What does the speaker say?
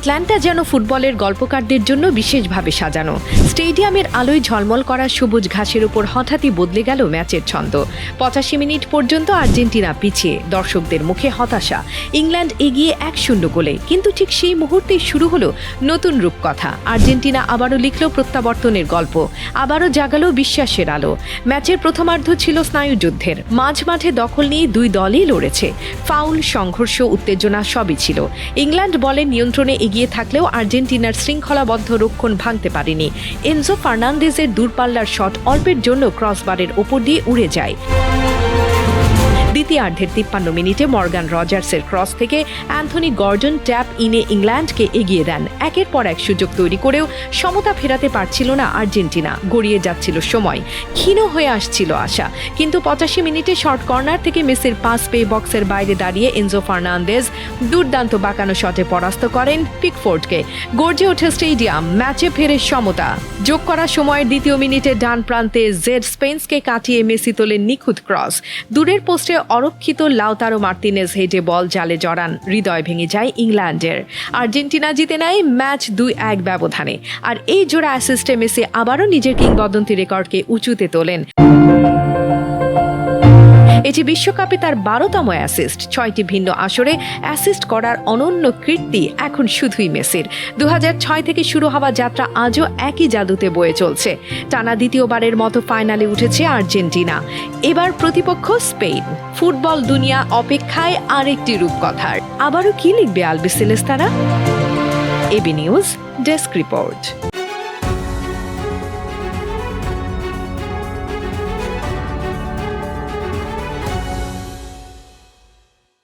Atlanta যেন ফুটবলের গল্পকারদের জন্য বিশেষভাবে সাজানো। স্টেডিয়ামের আলোয় ঝলমল করা সবুজ ঘাসের উপর হঠাৎই বদলে গেল ম্যাচের ছন্দ। 85 মিনিট পর্যন্ত আর্জেন্টিনা পিছিয়ে, দর্শকদের মুখে হতাশা। ইংল্যান্ড এগিয়ে 1-0 গোলে, কিন্তু ঠিক সেই মুহূর্তেই শুরু হলো নতুন রূপকথা। আর্জেন্টিনা আবারও লিখল প্রত্যাবর্তনের গল্প, আবারও জাগালো বিশ্বাসের আলো। ম্যাচের প্রথমার্ধ ছিল স্নায়ুযুদ্ধের। মাঝ মাঠে দখল নিয়ে দুই দলই লড়েছে। ফাউল, সংঘর্ষ, উত্তেজনা সবই ছিল। ইংল্যান্ড বলের নিয়ন্ত্রণে এগিয়ে থাকলেও আর্জেন্টিনার শৃঙ্খলাবদ্ধ রক্ষণ ভাঙতে পারেনি। এনজো ফার্নান্দেজের দূরপাল্লার শট অল্পের জন্য ক্রসবারের ওপর দিয়ে উড়ে যায়। দ্বিতীয়ার্ধের 53 মিনিটে মর্গান রজার্সের ক্রস থেকে অ্যান্থনি গর্ডন ট্যাপ ইনে ইংল্যান্ডকে এগিয়ে দেন। একের পর এক সুযোগ তৈরি করেও সমতা ফেরাতে পারছিল না আর্জেন্টিনা। গড়িয়ে যাচ্ছিল সময়, ক্ষীণ হয়ে আসছিল আশা। কিন্তু 85 মিনিটে শর্ট কর্নার থেকে মেসির পাস পেয়ে বক্সের বাইরে দাঁড়িয়ে এনজো ফার্নান্দেজ দুর্দান্ত বাঁকানো শটে পরাস্ত করেন পিকফোর্ডকে। গর্জে ওঠে স্টেডিয়াম, ম্যাচে ফেরে সমতা। যোগ করা সময়ের দ্বিতীয় মিনিটে ডান প্রান্তে জেড স্পেন্সকে কাটিয়ে মেসি তোলেন নিখুঁত ক্রস। দূরের পোস্টে অরক্ষিত লাউতারো মার্তিনেজ হেডে বল জালে জড়ান। হৃদয় ভেঙে যায় ইংল্যান্ডের। আর্জেন্টিনা জিতে নেয় ম্যাচ 2-1 ব্যবধানে। আর এই জোড়া অ্যাসিস্টে মেসি আবারও নিজের কিংবদন্তি রেকর্ডকে উঁচুতে তোলেন। এটি বিশ্বকাপে তার 12তম অ্যাসিস্ট। 6টি ভিন্ন আসরে অ্যাসিস্ট করার অনন্য কীর্তি এখন শুধুই মেসির। 2006 থেকে শুরু হওয়া যাত্রা আজও একই জাদুতে বয়ে চলছে। টানা দ্বিতীয়বারের মতো ফাইনালে উঠেছে আর্জেন্টিনা। এবার প্রতিপক্ষ স্পেন। ফুটবল দুনিয়া অপেক্ষায় আরেকটি রূপকথার। আবারও কি লিখবে আলবিসেলেস্তারা? AB news desk report.